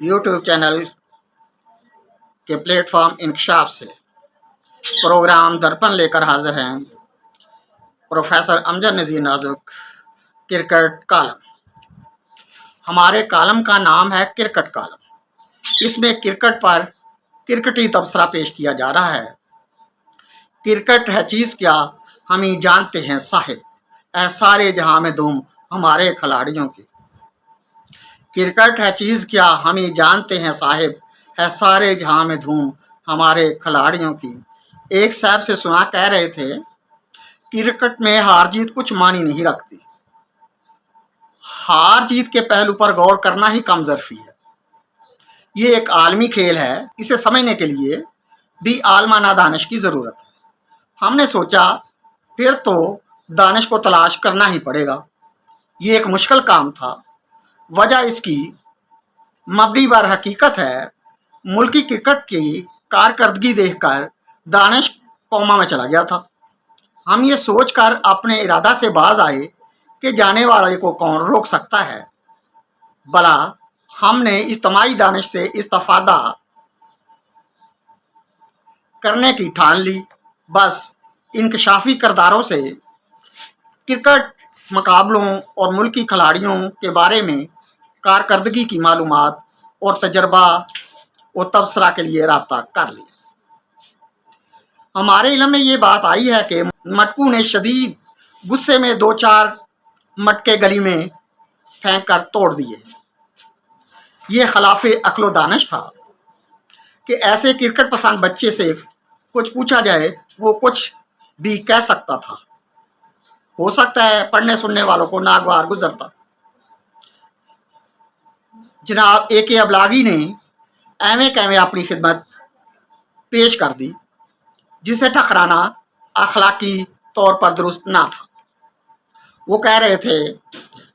YouTube channel के platform इंकशाफ से programme दर्पण लेकर हाजिर हैं प्रोफेसर अमजद नज़ीर नाजुक। Cricket column. हमारे कॉलम का नाम है क्रिकेट कॉलम। इसमें क्रिकेट पर क्रिकेटी तबसरा पेश किया जा रहा है। क्रिकेट है चीज़ क्या हम ही जानते हैं साहिब, ऐ सारे जहां में धूम हमारे खिलाड़ियों की। क्रिकेट है चीज़ क्या हम ही जानते हैं साहिब, है सारे जहां में धूम हमारे खिलाड़ियों की। एक साहब से सुना कह रहे थे क्रिकेट में हार जीत कुछ मानी नहीं रखती। हार जीत के पहलू पर गौर करना ही कमजोरी है। ये एक आलमी खेल है, इसे समझने के लिए भी आलमाना दानिश की ज़रूरत है। हमने सोचा फिर तो दानिश को तलाश करना ही पड़ेगा। ये एक मुश्किल काम था। वजह इसकी मबनी बर हकीकत है, मुल्की क्रिकेट की कारकर्दगी देखकर दानिश कोमा में चला गया था। हम ये सोचकर अपने इरादा से बाज आए कि जाने वाले को कौन रोक सकता है। भला हमने इज्तिमाई दानिश से इस्तिफादा करने की ठान ली। बस इंकशाफी किरदारों से क्रिकेट मुकाबलों और मुल्की खिलाड़ियों के बारे में कारकर्दगी की मालूमात और तजर्बा और तबसरा के लिए रब्ता कर लिया। हमारे इल्म में ये बात आई है कि मटकू ने शदीद गुस्से में 2-4 मटके गली में फेंक कर तोड़ दिए। ये खिलाफ अक्ल दानिश था कि ऐसे क्रिकेट पसंद बच्चे से कुछ पूछा जाए वो कुछ भी कह सकता था। हो सकता है पढ़ने सुनने वालों को नागवार गुजरता। जनाब AK अबलागी ने एवं कैवें अपनी खिदमत पेश कर दी, जिसे ठकराना अखलाकी तौर पर दुरुस्त ना था। वो कह रहे थे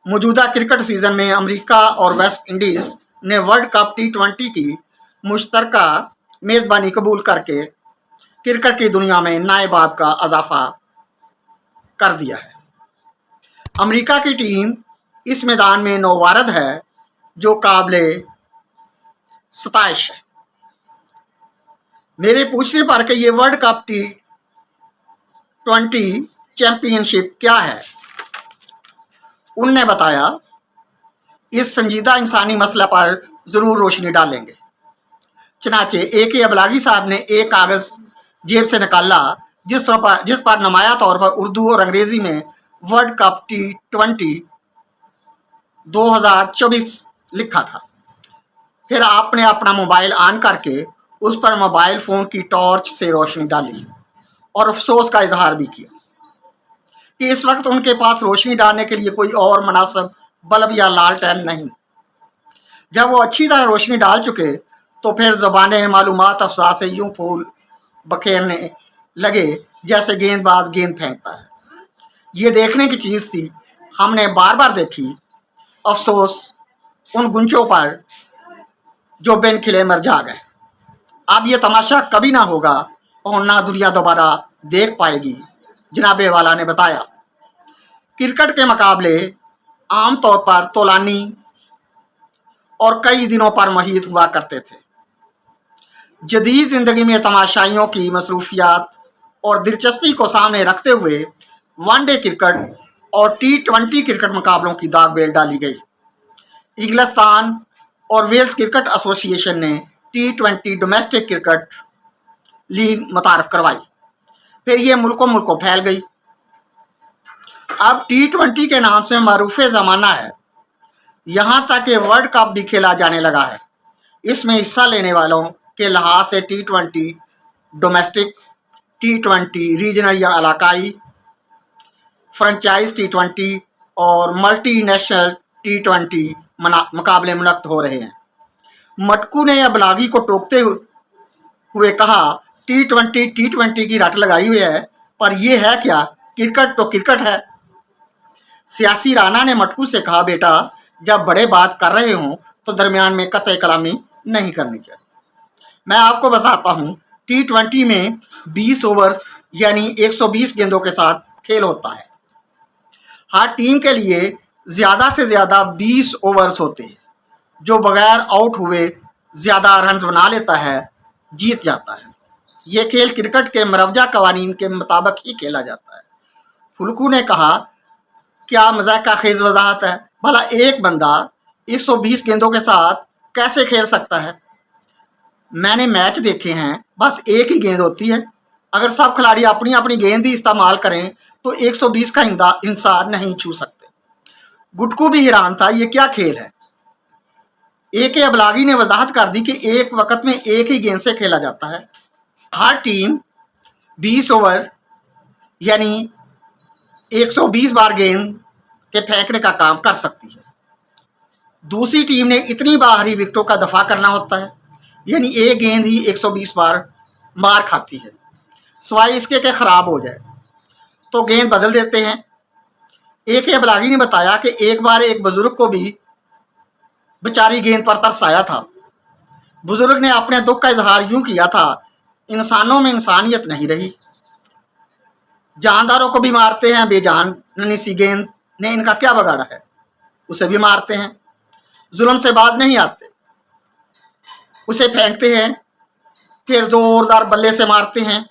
मौजूदा क्रिकेट सीज़न में अमेरिका और वेस्ट इंडीज़ ने वर्ल्ड कप T20 की मुश्तरका मेज़बानी कबूल करके क्रिकेट की दुनिया में नए बाब का इजाफा कर दिया है। अमेरिका की टीम इस मैदान में नौवारद है, जो काबिले सताइश है। मेरे पूछने पर कि ये वर्ल्ड कप T20 चैंपियनशिप क्या है, उनने बताया इस संजीदा इंसानी मसला पर ज़रूर रोशनी डालेंगे। चनाचे AK अबलागी साहब ने एक कागज़ जेब से निकाला जिस पर नुमाया तौर पर उर्दू और अंग्रेज़ी में वर्ल्ड कप T20 2024 लिखा था। फिर आपने अपना मोबाइल ऑन करके उस पर मोबाइल फ़ोन की टॉर्च से रोशनी डाली और अफसोस का इजहार भी किया कि इस वक्त उनके पास रोशनी डालने के लिए कोई और मुनासिब बल्ब या लालटेन नहीं। जब वो अच्छी तरह रोशनी डाल चुके तो फिर ज़बाने मालूमात अफसा से यूं फूल बखेरने लगे जैसे गेंदबाज गेंद फेंकता है। ये देखने की चीज़ थी, हमने बार बार देखी। अफसोस उन गुंचों पर जो बिन खिले मर जा गए। अब ये तमाशा कभी ना होगा और ना दुनिया दोबारा देख पाएगी, जनाबे वाला ने बताया। क्रिकेट के मुकाबले आम तौर पर तोलानी और कई दिनों पर मुहित हुआ करते थे। जदीद ज़िंदगी में तमाशाइयों की मसरूफियात और दिलचस्पी को सामने रखते हुए वनडे क्रिकेट और T20 क्रिकेट मुकाबलों की दाग बेल डाली गई। इंग्लिस्तान और वेल्स क्रिकेट एसोसिएशन ने T20 डोमेस्टिक क्रिकेट लीग मुतारफ करवाई। फिर ये मुल्कों फैल गई। अब T20 के नाम से मरूफ ज़माना है। यहाँ तक कि वर्ल्ड कप भी खेला जाने लगा है। इसमें हिस्सा लेने वालों के लिहाज से T20 डोमेस्टिक, T20 रीजनल या इलाकाई, फ्रेंचाइज T20 और मल्टी नेशनल T20 मुकाबले मुनक्किद हो रहे हैं। मटकू ने अबलागी को टोकते हुए कहा T20 की रट लगाई हुई है, पर यह है क्या? क्रिकेट तो क्रिकेट है। सियासी राना ने मटकू से कहा बेटा, जब बड़े बात कर रहे हों तो दरमियान में कतई कलामी नहीं करनी चाहिए। मैं आपको बताता हूँ T20 में 20 ओवर्स यानी 120 गेंदों के साथ खेल होता है। हर टीम के लिए ज़्यादा से ज़्यादा 20 ओवर्स होते हैं जो बगैर आउट हुए ज़्यादा रन्स बना लेता है जीत जाता है। ये खेल क्रिकेट के मरवजा कवानीन के मुताबिक ही खेला जाता है। फुल्कू ने कहा, क्या मज़ाक़ खेज़ वजाहत है, भला एक बंदा 120 गेंदों के साथ कैसे खेल सकता है? मैंने मैच देखे हैं, बस एक ही गेंद होती है। अगर सब खिलाड़ी अपनी अपनी गेंद ही इस्तेमाल करें तो 120 का इंसान नहीं छू सकते। गुटकू भी हैरान था, ये क्या खेल है। ए अबलागी ने वजाहत कर दी कि एक वक्त में एक ही गेंद से खेला जाता है। हर टीम 20 ओवर यानी 120 बार गेंद के फेंकने का काम कर सकती है। दूसरी टीम ने इतनी बाहरी विकेटों का दफा करना होता है, यानी एक गेंद ही 120 बार मार खाती है। सवाई इसके कि ख़राब हो जाए तो गेंद बदल देते हैं। ए अबलागी ने बताया कि एक बार एक बुजुर्ग को भी बेचारी गेंद पर तरस आया था। बुजुर्ग ने अपने दुख का इजहार यूं किया था, इंसानों में इंसानियत नहीं रही। जानदारों को भी मारते हैं, बेजान नन्ही सी गेंद ने इनका क्या बगाड़ा है, उसे भी मारते हैं। जुल्म से बाज नहीं आते, उसे फेंकते हैं, फिर जोरदार बल्ले से मारते हैं।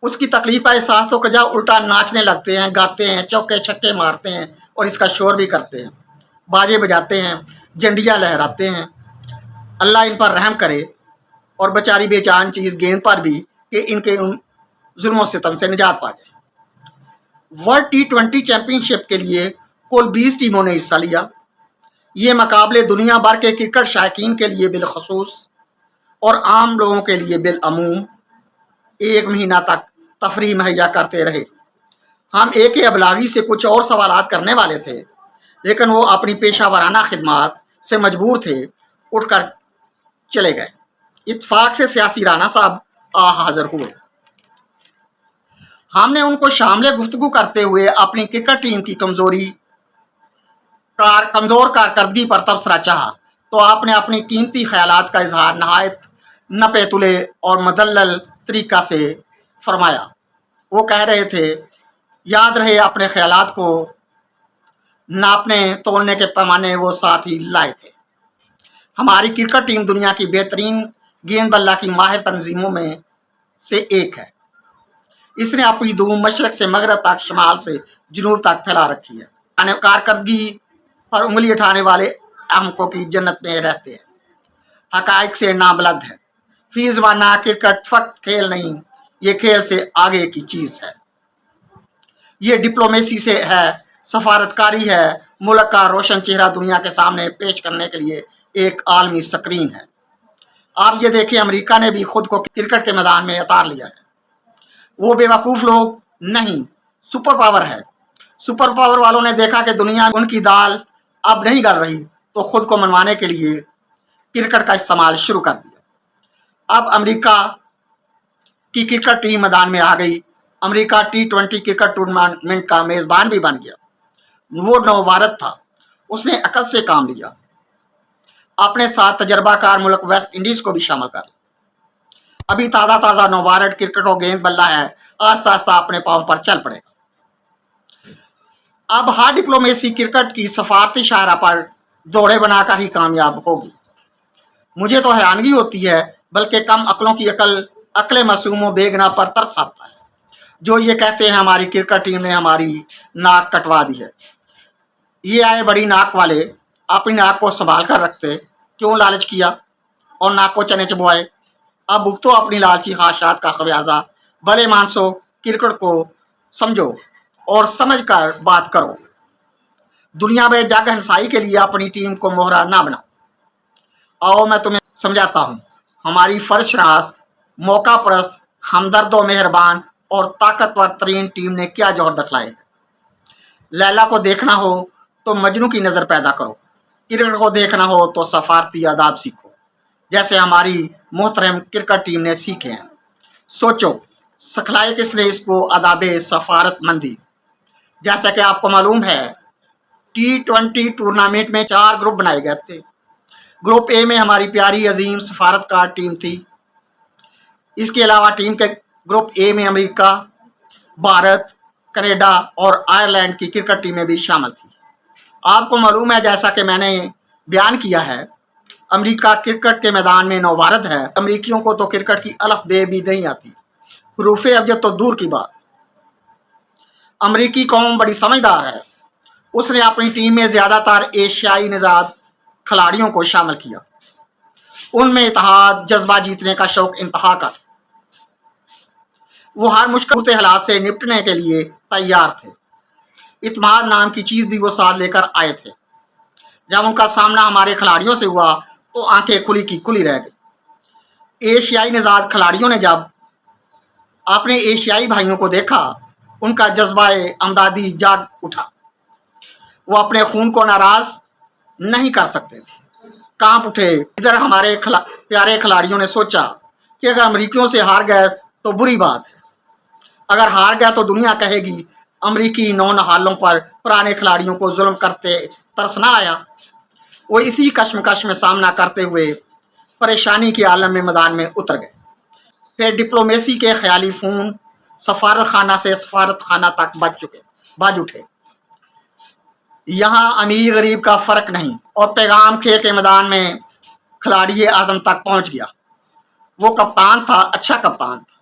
उसकी तकलीफ का एहसास तो कजा उल्टा नाचने लगते हैं, गाते हैं, चौके छक्के मारते हैं और इसका शोर भी करते हैं, बाजे बजाते हैं, झंडियाँ लहराते हैं। अल्लाह इन पर रहम करे और बेचारी बेजान चीज़ गेंद पर भी कि इनके उन जुल्म सितम से निजात पा जाए। वर्ल्ड T20 चैम्पियनशिप के लिए कुल 20 टीमों ने हिस्सा लिया। ये मुकाबले दुनिया भर के क्रिकेट शायकीन के लिए बिलखसूस और आम लोगों के लिए बिलअमूम 1 महीना तक तफरीह मुहैया करते रहे। हम ए अबलागी से कुछ और सवालात करने वाले थे, लेकिन वो अपनी पेशा वराना खिदमात से मजबूर थे, उठकर चले गए। इत्तेफाक से सियासी राना साहब आ हाजिर हुए। हमने उनको शामिल गुफ्तगू करते हुए अपनी क्रिकेट टीम की कमज़ोर कारकर्दगी पर तबसरा चाहा तो आपने अपनी कीमती ख्यालात का इजहार नहायत नपे तुले और मदल्लल तरीक़ा से फरमाया। वो कह रहे थे, याद रहे अपने ख्यालात को नापने तोलने के पैमाने वो साथ ही लाए थे। हमारी क्रिकेट टीम दुनिया की बेहतरीन गेंद बल्ला की माहिर तंजीमों में से एक है। इसने अपनी धूम मशरक़ से मगरब तक, शमाल से जनूब तक फैला रखी है। कारकर्दगी पर उंगली उठाने वाले अहमकों की जन्नत में रहते हैं। हक़ाइक़ से नाबलद है। फी ज़माना क्रिकेट फ़कत खेल नहीं, ये खेल से आगे की चीज़ है। ये डिप्लोमेसी से है, सफारतकारी है, मुल्क का रोशन चेहरा दुनिया के सामने पेश करने के लिए एक आलमी स्क्रीन है। आप ये देखिए, अमेरिका ने भी खुद को क्रिकेट के मैदान में उतार लिया है। वो बेवकूफ़ लोग नहीं, सुपर पावर है। सुपर पावर वालों ने देखा कि दुनिया में उनकी दाल अब नहीं गल रही, तो ख़ुद को मनवाने के लिए क्रिकेट का इस्तेमाल शुरू कर दिया। अब अमेरिका की क्रिकेट टीम मैदान में आ गई। अमेरिका T20 क्रिकेट टूर्नामेंट का मेज़बान भी बन गया। वो नौवारद था, उसने अकल से काम लिया। अपने साथ तजर्बाकार मुल्क वेस्ट इंडीज़ को भी शामिल कर लिया। अभी ताज़ा नौवारद क्रिकेट और गेंद बल्ला है, आस्ता आस्ता अपने पाँव पर चल पड़ेगा। अब हर डिप्लोमेसी क्रिकेट की सफारती शाहरा पर दौड़े बनाकर ही कामयाब होगी। मुझे तो हैरानगी होती है, बल्कि कम अकलों की अकल मासूम बेगना पर तरस आता है, जो ये कहते हैं हमारी क्रिकेट टीम ने हमारी नाक कटवा दी है। ये आए बड़ी नाक वाले, अपनी नाक को संभाल कर रखते, क्यों लालच किया और नाक को चने चबवाए। अब भुगतो अपनी लालची ख्वाहिशात का खमियाजा। भले मानसो, क्रिकेट को समझो और समझ कर बात करो। दुनिया में जग हंसाई के लिए अपनी टीम को मोहरा ना बनाओ। आओ मैं तुम्हें समझाता हूँ। हमारी फर्शनास, मौका परस्त, हमदर्द व मेहरबान और ताकतवर तरीन टीम ने क्या जौहर दिखलाए है। लैला को देखना हो तो मजनू की नज़र पैदा करो, क्रिकेट को देखना हो तो सफारती आदाब सीखो, जैसे हमारी मोहतरम क्रिकेट टीम ने सीखे हैं। सोचो, सिखलाए किसने इसको आदाब सफारतमंदी। जैसा कि आपको मालूम है, T20 टूर्नामेंट में 4 ग्रुप बनाए गए थे। ग्रुप ए में हमारी प्यारी अजीम सफारतकार टीम थी। इसके अलावा टीम के ग्रुप ए में अमेरिका, भारत, कनाडा और आयरलैंड की क्रिकेट टीमें भी शामिल थी। आपको मालूम है, जैसा कि मैंने بیان کیا ہے امریکہ کرکٹ کے میدان میں نوبارد ہے، امریکیوں کو تو کرکٹ کی الف بے بھی نہیں آتی، حروف ابجد تو دور کی بات۔ امریکی قوم بڑی سمجھدار ہے، اس نے اپنی ٹیم میں زیادہ تر ایشیائی نژاد کھلاڑیوں کو شامل کیا، ان میں اتحاد، جذبہ جیتنے کا شوق انتہا کا تھا، وہ ہر مشکل صورتحال سے نپٹنے کے لیے تیار تھے، اعتماد نام کی چیز بھی وہ ساتھ لے کر آئے تھے۔ جب ان کا سامنا ہمارے کھلاڑیوں سے ہوا تو آنکھیں کھلی کی کھلی رہ گئی۔ ایشیائی نژاد کھلاڑیوں نے جب اپنے ایشیائی بھائیوں کو دیکھا، ان کا جذبہ امدادی جاگ اٹھا، وہ اپنے خون کو ناراض نہیں کر سکتے تھے، کانپ اٹھے۔ ادھر ہمارے پیارے کھلاڑیوں نے سوچا کہ اگر امریکیوں سے ہار گئے تو بری بات ہے، اگر ہار گیا تو دنیا کہے گی امریکی نونہالوں پر پرانے کھلاڑیوں کو ظلم کرتے ترس نہ آیا۔ وہ اسی کشمکش میں سامنا کرتے ہوئے پریشانی کے عالم میں میدان میں اتر گئے۔ پھر ڈپلومیسی کے خیالی فون سفارت خانہ سے سفارت خانہ تک بج اٹھے۔ یہاں امیر غریب کا فرق نہیں، اور پیغام کھیل کے میدان میں کھلاڑی اعظم تک پہنچ گیا۔ وہ کپتان تھا، اچھا کپتان تھا،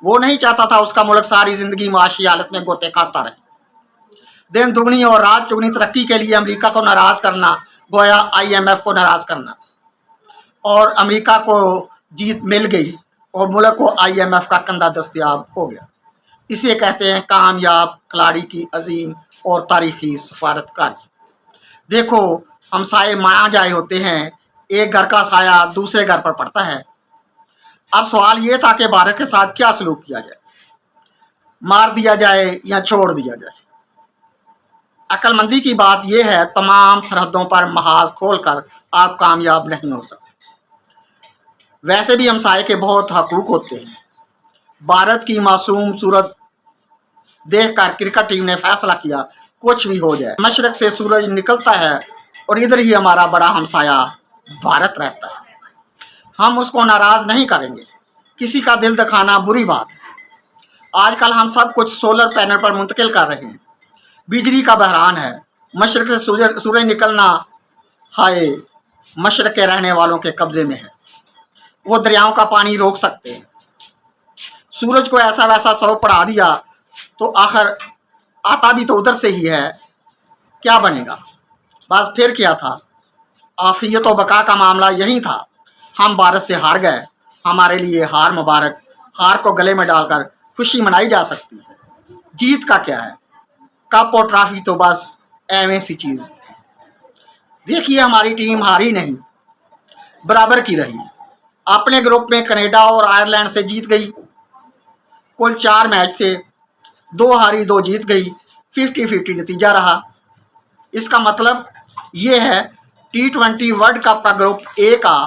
وہ نہیں چاہتا تھا اس کا ملک ساری زندگی معاشی حالت میں گوتے کھاتا رہے۔ دن دگنی اور رات چگنی ترقی کے لیے امریکہ کو ناراض کرنا گویا IMF کو ناراض کرنا، اور امریکہ کو جیت مل گئی اور ملک کو IMF کا کندھا دستیاب ہو گیا۔ اسے کہتے ہیں کامیاب کھلاڑی کی عظیم اور تاریخی سفارت کاری۔ دیکھو ہمسائے ماں جائے ہوتے ہیں، ایک گھر کا سایہ دوسرے گھر پر پڑتا ہے۔ اب سوال یہ تھا کہ بھارت کے ساتھ کیا سلوک کیا جائے، مار دیا جائے یا چھوڑ دیا جائے؟ عقل مندی کی بات یہ ہے تمام سرحدوں پر محاذ کھول کر آپ کامیاب نہیں ہو سکتے۔ ویسے بھی ہمسائے کے بہت حقوق ہوتے ہیں۔ بھارت کی معصوم صورت دیکھ کر کرکٹ ٹیم نے فیصلہ کیا کچھ بھی ہو جائے، مشرق سے سورج نکلتا ہے اور ادھر ہی ہمارا بڑا ہمسایہ بھارت رہتا ہے، ہم اس کو ناراض نہیں کریں گے۔ کسی کا دل دکھانا بری بات ہے۔ آج کل ہم سب کچھ سولر پینل پر منتقل کر رہے ہیں، بجلی کا بحران ہے، مشرق سے سورج نکلنا ہائے مشرق کے رہنے والوں کے قبضے میں ہے، وہ دریاؤں کا پانی روک سکتے ہیں۔ سورج کو ایسا ویسا سبب پڑھا دیا تو آخر آتا بھی تو ادھر سے ہی ہے، کیا بنے گا؟ بس پھر کیا تھا، عافیت و بقا کا معاملہ یہی تھا۔ ہم بھارت سے ہار گئے، ہمارے لیے ہار مبارک، ہار کو گلے میں ڈال کر خوشی منائی جا سکتی ہے، جیت کا کیا ہے؟ کپ اور ٹرافی تو بس ایویں سی چیز ہے۔ دیکھیے ہماری ٹیم ہاری نہیں، برابر کی رہی، اپنے گروپ میں کینیڈا اور آئرلینڈ سے جیت گئی، کل 4 میچ تھے، 2 ہاری 2 جیت گئی، 50-50 نتیجہ رہا۔ اس کا مطلب یہ ہے T20 ورلڈ کپ کا گروپ A کا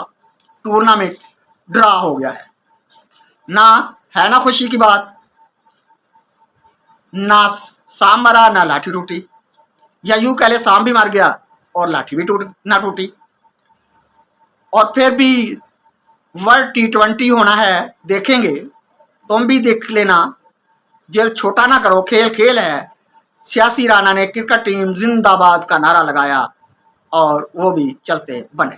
ٹورنامنٹ ڈرا ہو گیا ہے نا خوشی کی بات؟ نہ سام مرا نہ لاٹھی ٹوٹی، یا یوں کہہ لے سام بھی مر گیا اور لاٹھی بھی نہ ٹوٹی۔ اور پھر بھی ورلڈ T20 ہونا ہے، دیکھیں گے، تم بھی دیکھ لینا، دل چھوٹا نہ کرو، کھیل کھیل ہے۔ سیاسی رانا نے کرکٹ ٹیم زندہ باد کا نعرہ لگایا اور وہ بھی چلتے بنے۔